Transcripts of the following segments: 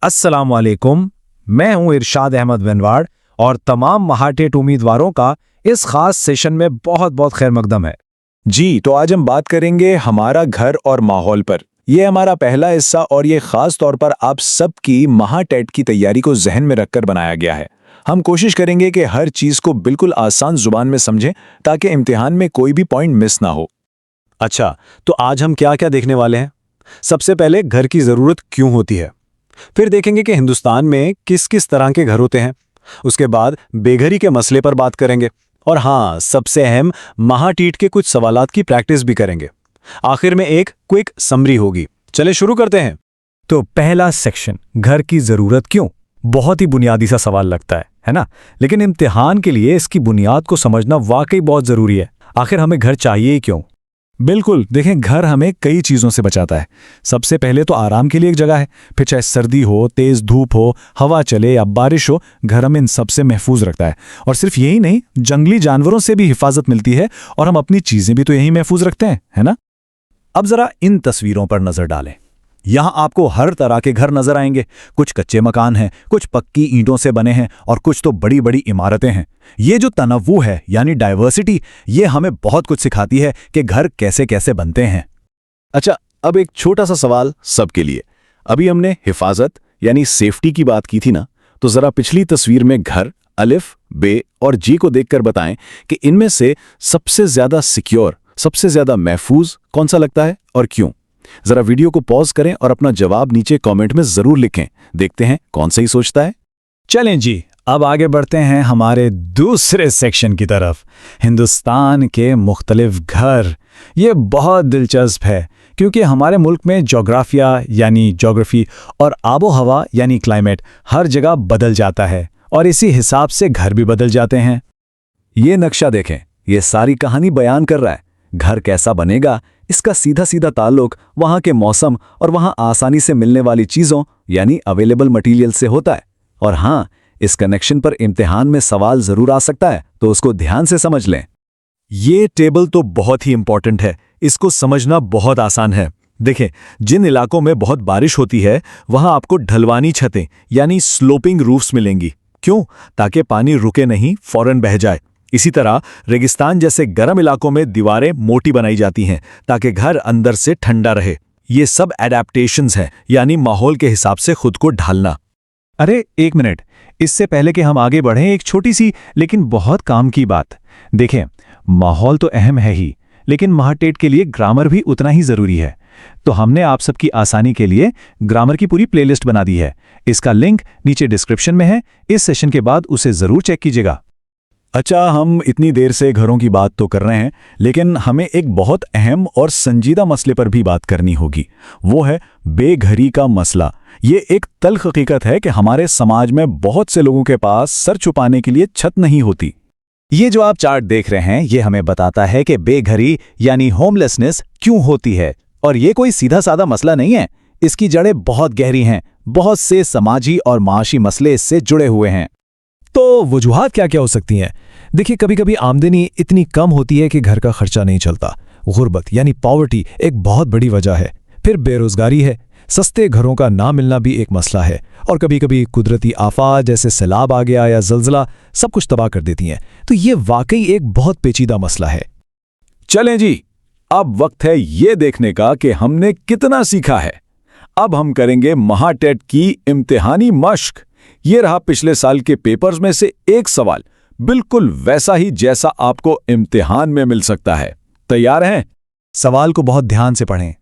अस्सलाम वालेकुम। मैं हूं इरशाद अहमद वनवाड़ और तमाम महाटेट उम्मीदवारों का इस खास सेशन में बहुत बहुत खैर मकदम है। जी, तो आज हम बात करेंगे हमारा घर और माहौल पर। ये हमारा पहला हिस्सा और ये खास तौर पर आप सबकी महाटेट की तैयारी को जहन में रखकर बनाया गया है। हम कोशिश करेंगे कि हर चीज़ को बिल्कुल आसान जुबान में समझें ताकि इम्तिहान में कोई भी पॉइंट मिस ना हो। अच्छा, तो आज हम क्या क्या देखने वाले हैं? सबसे पहले घर की ज़रूरत क्यों होती है, फिर देखेंगे कि हिंदुस्तान में किस किस तरह के घर होते हैं। उसके बाद बेघरी के मसले पर बात करेंगे और हाँ, सबसे अहम महाटीट के कुछ सवालात की प्रैक्टिस भी करेंगे। आखिर में एक क्विक समरी होगी। चले शुरू करते हैं। तो पहला सेक्शन, घर की जरूरत क्यों। बहुत ही बुनियादी सा सवाल लगता है ना? लेकिन इम्तिहान के लिए इसकी बुनियाद को समझना वाकई बहुत जरूरी है। आखिर हमें घर चाहिए ही क्यों? बिल्कुल, देखें, घर हमें कई चीज़ों से बचाता है। सबसे पहले तो आराम के लिए एक जगह है, फिर चाहे सर्दी हो, तेज़ धूप हो, हवा चले या बारिश हो, घर हमें इन सब से महफूज रखता है। और सिर्फ यही नहीं, जंगली जानवरों से भी हिफाजत मिलती है और हम अपनी चीज़ें भी तो यहीं महफूज रखते हैं, है ना? अब जरा इन तस्वीरों पर नजर डालें। यहां आपको हर तरह के घर नजर आएंगे। कुछ कच्चे मकान हैं, कुछ पक्की ईंटों से बने हैं और कुछ तो बड़ी बड़ी इमारतें हैं। ये जो तनव्वु है यानी डाइवर्सिटी, ये हमें बहुत कुछ सिखाती है कि घर कैसे कैसे बनते हैं। अच्छा, अब एक छोटा सा सवाल सबके लिए। अभी हमने हिफाजत यानी सेफ्टी की बात की थी ना, तो जरा पिछली तस्वीर में घर, अलिफ, बे और जी को देखकर बताएं कि इनमें से सबसे ज्यादा सिक्योर, सबसे ज्यादा महफूज कौन सा लगता है और क्यों? जरा वीडियो को पॉज करें और अपना जवाब नीचे कमेंट में जरूर लिखें। देखते हैं कौन सही सोचता है। चलें जी, अब आगे बढ़ते हैं हमारे दूसरे सेक्शन की तरफ, हिंदुस्तान के मुख्तलिफ घर। ये बहुत दिलचस्प है क्योंकि हमारे मुल्क में जोग्राफिया यानी जोग्राफी और आबो हवा यानी क्लाइमेट हर जगह बदल जाता है और इसी हिसाब से घर भी बदल जाते हैं। ये नक्शा देखें, ये सारी कहानी बयान कर रहा है। घर कैसा बनेगा, इसका सीधा सीधा ताल्लुक वहां के मौसम और वहां आसानी से मिलने वाली चीजों यानी अवेलेबल मटेरियल से होता है। और हाँ, इस कनेक्शन पर इम्तिहान में सवाल जरूर आ सकता है, तो उसको ध्यान से समझ लें। ये टेबल तो बहुत ही इंपॉर्टेंट है, इसको समझना बहुत आसान है। देखें, जिन इलाकों में बहुत बारिश होती है वहां आपको ढलवानी छतें यानी स्लोपिंग रूफ्स मिलेंगी। क्यों? ताकि पानी रुके नहीं, फौरन बह जाए। इसी तरह रेगिस्तान जैसे गर्म इलाकों में दीवारें मोटी बनाई जाती हैं ताकि घर अंदर से ठंडा रहे। ये सब एडेप्टेशंस हैं, यानी माहौल के हिसाब से खुद को ढालना। अरे एक मिनट, इससे पहले कि हम आगे बढ़ें, एक छोटी सी लेकिन बहुत काम की बात। देखें, माहौल तो अहम है ही, लेकिन महाटेट के लिए ग्रामर भी उतना ही जरूरी है। तो हमने आप सबकी आसानी के लिए ग्रामर की पूरी प्लेलिस्ट बना दी है। इसका लिंक नीचे डिस्क्रिप्शन में है। इस सेशन के बाद उसे जरूर चेक कीजिएगा। अच्छा, हम इतनी देर से घरों की बात तो कर रहे हैं, लेकिन हमें एक बहुत अहम और संजीदा मसले पर भी बात करनी होगी। वो है बेघरी का मसला। ये एक तल्ख हकीकत है कि हमारे समाज में बहुत से लोगों के पास सर छुपाने के लिए छत नहीं होती। ये जो आप चार्ट देख रहे हैं, ये हमें बताता है कि बेघरी यानी होमलेसनेस क्यों होती है। और ये कोई सीधा साधा मसला नहीं है, इसकी जड़ें बहुत गहरी हैं। बहुत से समाजी और माशी मसले इससे जुड़े हुए हैं। तो वजूहात क्या क्या हो सकती हैं? देखिए, कभी कभी आमदनी इतनी कम होती है कि घर का खर्चा नहीं चलता। गुर्बत यानी पॉवर्टी एक बहुत बड़ी वजह है। फिर बेरोजगारी है, सस्ते घरों का ना मिलना भी एक मसला है। और कभी कभी कुदरती आफात जैसे सैलाब आ गया या जल्जला सब कुछ तबाह कर देती हैं। तो ये वाकई एक बहुत पेचीदा मसला है। चलें जी, अब वक्त है ये देखने का कि हमने कितना सीखा है। अब हम करेंगे महाटेट की इम्तिहानी मश्क। ये रहा पिछले साल के पेपर्स में से एक सवाल, बिल्कुल वैसा ही जैसा आपको इम्तिहान में मिल सकता है। तैयार हैं? सवाल को बहुत ध्यान से पढ़ें।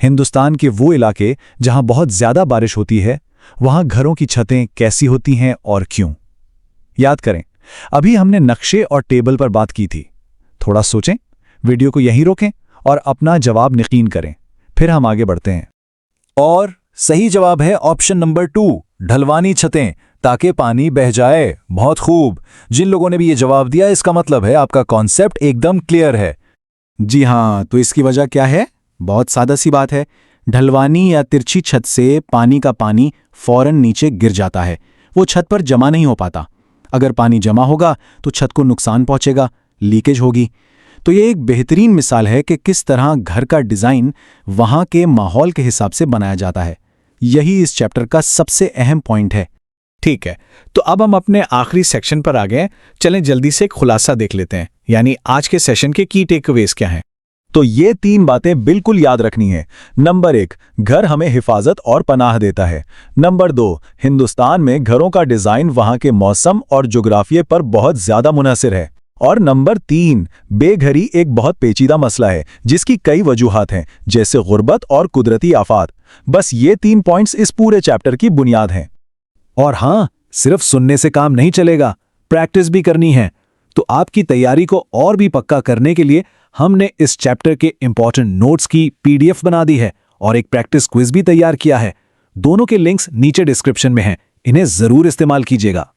हिंदुस्तान के वो इलाके जहां बहुत ज्यादा बारिश होती है, वहां घरों की छतें कैसी होती हैं और क्यों? याद करें, अभी हमने नक्शे और टेबल पर बात की थी। थोड़ा सोचें, वीडियो को यहीं रोकें और अपना जवाब यकीन करें। फिर हम आगे बढ़ते हैं। और सही जवाब है ऑप्शन नंबर 2, ढलवानी छतें, ताकि पानी बह जाए। बहुत खूब। जिन लोगों ने भी ये जवाब दिया, इसका मतलब है आपका कॉन्सेप्ट एकदम क्लियर है। जी हाँ, तो इसकी वजह क्या है? बहुत सादा सी बात है। ढलवानी या तिरछी छत से पानी का पानी फौरन नीचे गिर जाता है, वो छत पर जमा नहीं हो पाता। अगर पानी जमा होगा तो छत को नुकसान पहुंचेगा, लीकेज होगी। तो ये एक बेहतरीन मिसाल है कि किस तरह घर का डिज़ाइन वहाँ के माहौल के हिसाब से बनाया जाता है। यही इस चैप्टर का सबसे अहम पॉइंट है। ठीक है, तो अब हम अपने आखिरी सेक्शन पर आ गए। चलें जल्दी से एक खुलासा देख लेते हैं, यानी आज के सेशन के की टेकअवेज क्या हैं। तो ये 3 बातें बिल्कुल याद रखनी है। नंबर 1, घर हमें हिफाजत और पनाह देता है। नंबर 2, हिंदुस्तान में घरों का डिजाइन वहां के मौसम और जोग्राफिये पर बहुत ज्यादा मुनहसिर है। और नंबर 3, बेघरी एक बहुत पेचीदा मसला है जिसकी कई वजूहात हैं, जैसे गुर्बत और कुदरती आफात। बस ये 3 पॉइंट्स इस पूरे चैप्टर की बुनियाद हैं। और हाँ, सिर्फ सुनने से काम नहीं चलेगा, प्रैक्टिस भी करनी है। तो आपकी तैयारी को और भी पक्का करने के लिए हमने इस चैप्टर के इंपॉर्टेंट नोट्स की PDF बना दी है और एक प्रैक्टिस क्विज भी तैयार किया है। दोनों के लिंक्स नीचे डिस्क्रिप्शन में हैं, इन्हें जरूर इस्तेमाल कीजिएगा।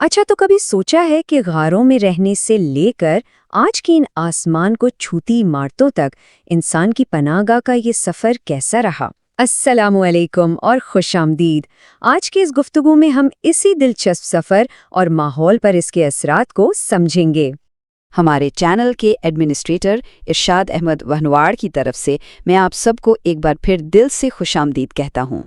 अच्छा, तो कभी सोचा है कि गारों में रहने से लेकर आज की इन आसमान को छूती इमारतों तक इंसान की पनाहगाह का ये सफ़र कैसा रहा? अस्सलामुअलैकुम और खुशामदीद। आज की इस गुफ्तगू में हम इसी दिलचस्प सफ़र और माहौल पर इसके असरात को समझेंगे। हमारे चैनल के एडमिनिस्ट्रेटर इरशाद अहमद वहनवाड़ की तरफ से मैं आप सबको एक बार फिर दिल से खुशामदीद कहता हूँ।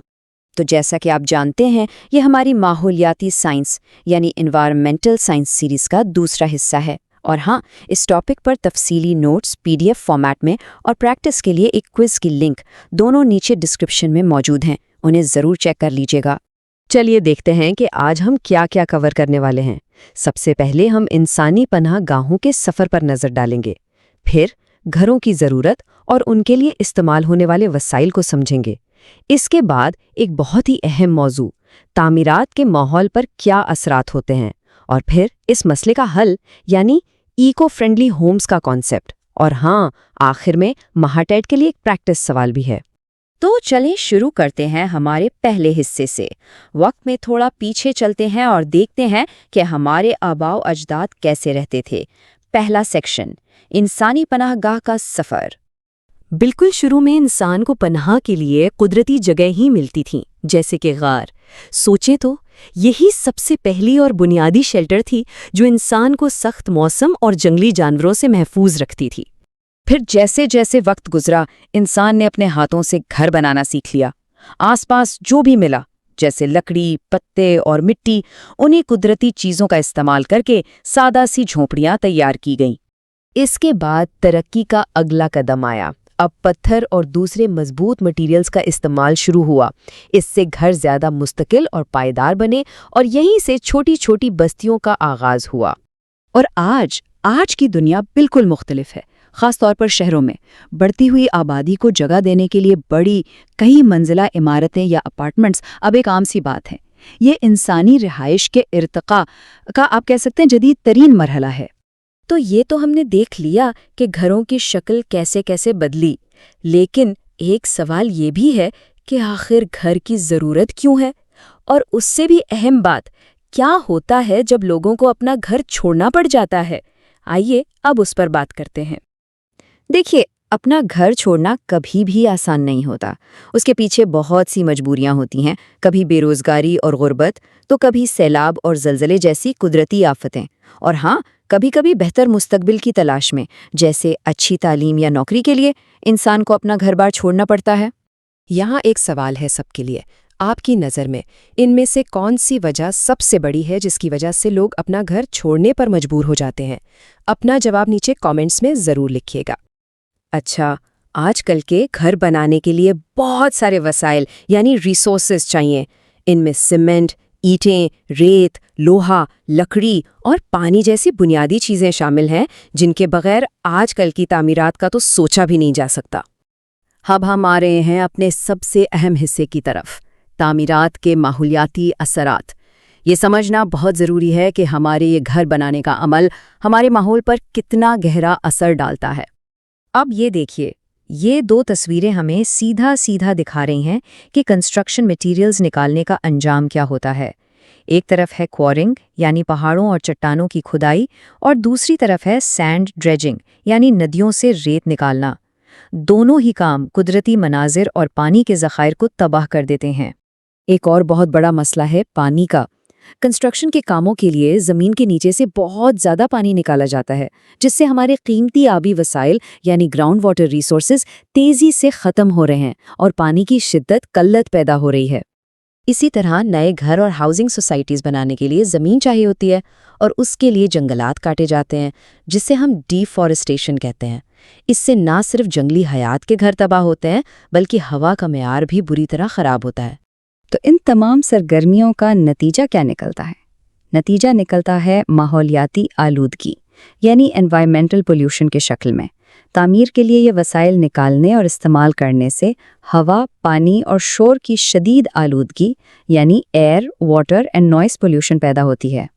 तो जैसा कि आप जानते हैं, ये हमारी माहौलियाती साइंस यानी एनवायरमेंटल साइंस सीरीज़ का दूसरा हिस्सा है। और हाँ, इस टॉपिक पर तफसीली नोट्स PDF फॉर्मेट में और प्रैक्टिस के लिए एक क्विज की लिंक दोनों नीचे डिस्क्रिप्शन में मौजूद हैं, उन्हें ज़रूर चेक कर लीजिएगा। चलिए देखते हैं कि आज हम क्या क्या कवर करने वाले हैं। सबसे पहले हम इंसानी पनाह गाहों के सफ़र पर नज़र डालेंगे, फिर घरों की ज़रूरत और उनके लिए इस्तेमाल होने वाले वसाइल को समझेंगे। इसके बाद एक बहुत ही अहम मौजू, तामीरात के माहौल पर क्या असरात होते हैं, और फिर इस मसले का हल यानी इको फ्रेंडली होम्स का कॉन्सेप्ट। और हाँ, आखिर में महाटेट के लिए एक प्रैक्टिस सवाल भी है। तो चलिए शुरू करते हैं हमारे पहले हिस्से से। वक्त में थोड़ा पीछे चलते हैं और देखते हैं कि हमारे आबाओ अजदाद कैसे रहते थे। पहला सेक्शन, इंसानी पनाहगाह का सफ़र। बिल्कुल शुरू में इंसान को पनाह के लिए कुदरती जगह ही मिलती थीं, जैसे कि गार। सोचें तो, यही सबसे पहली और बुनियादी शेल्टर थी जो इंसान को सख्त मौसम और जंगली जानवरों से महफूज रखती थी। फिर जैसे जैसे वक्त गुजरा, इंसान ने अपने हाथों से घर बनाना सीख लिया। आसपास जो भी मिला, जैसे लकड़ी, पत्ते और मिट्टी, उन्हीं कुदरती चीज़ों का इस्तेमाल करके सादा सी झोंपड़ियाँ तैयार की गईं। इसके बाद तरक्की का अगला कदम आया। अब पत्थर और दूसरे मजबूत मटेरियल्स का इस्तेमाल शुरू हुआ। इससे घर ज़्यादा मुस्तकिल और पायदार बने और यहीं से छोटी छोटी बस्तियों का आगाज़ हुआ। और आज की दुनिया बिल्कुल मुख्तलिफ है, ख़ास तौर पर शहरों में। बढ़ती हुई आबादी को जगह देने के लिए बड़ी कई मंजिला इमारतें या अपार्टमेंट्स अब एक आम सी बात है। ये इंसानी रिहाइश के इर्तिका का आप कह सकते हैं जदीद तरीन मरहला है। तो ये तो हमने देख लिया कि घरों की शक्ल कैसे कैसे बदली, लेकिन एक सवाल ये भी है कि आखिर घर की ज़रूरत क्यों है? और उससे भी अहम बात, क्या होता है जब लोगों को अपना घर छोड़ना पड़ जाता है? आइए अब उस पर बात करते हैं। देखिए, अपना घर छोड़ना कभी भी आसान नहीं होता। उसके पीछे बहुत सी मजबूरियां होती हैं, कभी बेरोज़गारी और गुर्बत, तो कभी सैलाब और ज़लज़ले जैसी कुदरती आफतें, और हाँ, कभी-कभी बेहतर मुस्तकबिल की तलाश में, जैसे अच्छी तालीम या नौकरी के लिए, इंसान को अपना घर-बार छोड़ना पड़ता है। यहाँ एक सवाल है सबके लिए, आपकी नज़र में इनमें से कौन सी वजह सबसे बड़ी है जिसकी वजह से लोग अपना घर छोड़ने पर मजबूर हो जाते हैं? अपना जवाब नीचे कमेंट्स में ज़रूर लिखिएगा। अच्छा, आजकल के घर बनाने के लिए बहुत सारे वसाइल यानी रिसोर्सेज चाहिए। इनमें सीमेंट, ईंटें, रेत, लोहा, लकड़ी और पानी जैसी बुनियादी चीज़ें शामिल हैं जिनके बगैर आजकल की तामीरात का तो सोचा भी नहीं जा सकता। अब हम आ रहे हैं अपने सबसे अहम हिस्से की तरफ, तामीरात के माहौलियाती असरात। ये समझना बहुत ज़रूरी है कि हमारे ये घर बनाने का अमल हमारे माहौल पर कितना गहरा असर डालता है। अब ये देखिए, ये 2 तस्वीरें हमें सीधा सीधा दिखा रही हैं कि कंस्ट्रक्शन मटेरियल्स निकालने का अंजाम क्या होता है। एक तरफ है क्वॉरिंग यानी पहाड़ों और चट्टानों की खुदाई, और दूसरी तरफ है सैंड ड्रेजिंग यानी नदियों से रेत निकालना। दोनों ही काम कुदरती मनाजिर और पानी के ज़खायर को तबाह कर देते हैं। एक और बहुत बड़ा मसला है पानी का। कंस्ट्रक्शन के कामों के लिए जमीन के नीचे से बहुत ज्यादा पानी निकाला जाता है, जिससे हमारे कीमती आबी वसाइल यानी ग्राउंड वाटर रिसोर्सेज तेजी से खत्म हो रहे हैं और पानी की शिद्दत कल्लत पैदा हो रही है। इसी तरह नए घर और हाउसिंग सोसाइटीज बनाने के लिए जमीन चाहिए होती है और उसके लिए जंगलात काटे जाते हैं, जिसे हम डिफॉरेस्टेशन कहते हैं। इससे ना सिर्फ जंगली हयात के घर तबाह होते हैं, बल्कि हवा का मेयार भी बुरी तरह खराब होता है। तो इन तमाम सरगर्मियों का नतीजा क्या निकलता है? नतीजा निकलता है माहौलियाती आलूदगी, यानी एनवायरमेंटल पोल्यूशन के शक्ल में। तामीर के लिए ये वसाइल निकालने और इस्तेमाल करने से हवा, पानी और शोर की शदीद आलूदगी यानी air, water and noise pollution पैदा होती है।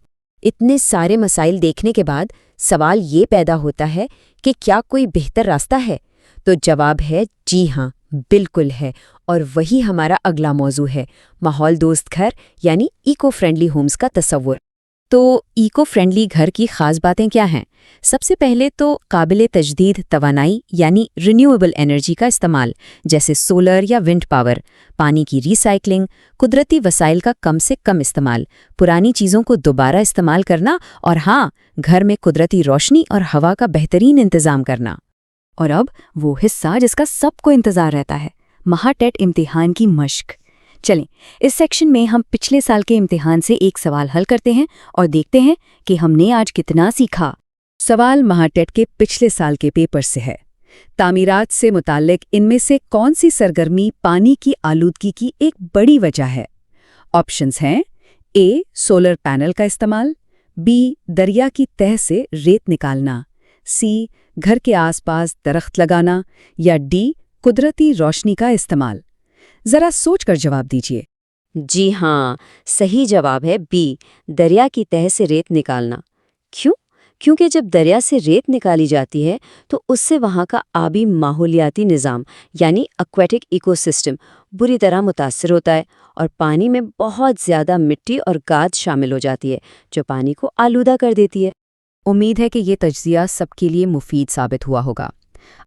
इतने सारे मसाइल देखने के बाद सवाल ये पैदा होता है कि क्या कोई बेहतर रास्ता है? तो जवाब है जी हाँ, बिल्कुल है। और वही हमारा अगला मौजू है, माहौल दोस्त घर यानी इको फ्रेंडली होम्स का तस्वुर। तो इको फ्रेंडली घर की खास बातें क्या हैं? सबसे पहले तो काबिले तजदीद तवानाई यानी रिन्यूएबल एनर्जी का इस्तेमाल, जैसे सोलर या विंड पावर, पानी की रिसाइकलिंग, कुदरती वसाइल का कम से कम इस्तेमाल, पुरानी चीज़ों को दोबारा इस्तेमाल करना और हाँ, घर में कुदरती रोशनी और हवा का बेहतरीन इंतजाम करना। और अब वो हिस्सा जिसका सबको इंतजार रहता है, महाटेट इम्तिहान की मश्क। चलें, इस सेक्शन में हम पिछले साल के इम्तिहान से एक सवाल हल करते हैं और देखते हैं कि हमने आज कितना सीखा। सवाल महाटेट के पिछले साल के पेपर से है। तामीरात से मुताल्लिक इनमें से कौन सी सरगर्मी पानी की आलूदगी की एक बड़ी वजह है? ऑप्शंस हैं ए, सोलर पैनल का इस्तेमाल, बी, दरिया की तह से रेत निकालना, सी, घर के आसपास दरख्त लगाना, या डी, कुदरती रोशनी का इस्तेमाल। जरा सोचकर जवाब दीजिए। जी हाँ, सही जवाब है बी, दरिया की तह से रेत निकालना। क्यों? क्योंकि जब दरिया से रेत निकाली जाती है तो उससे वहाँ का आबी माहौलियाती निज़ाम यानी एक्वेटिक इकोसिस्टम बुरी तरह मुतासर होता है और पानी में बहुत ज़्यादा मिट्टी और गाद शामिल हो जाती है, जो पानी को आलूदा कर देती है। उम्मीद है कि ये तज्ज़िया सबके लिए मुफीद साबित हुआ होगा।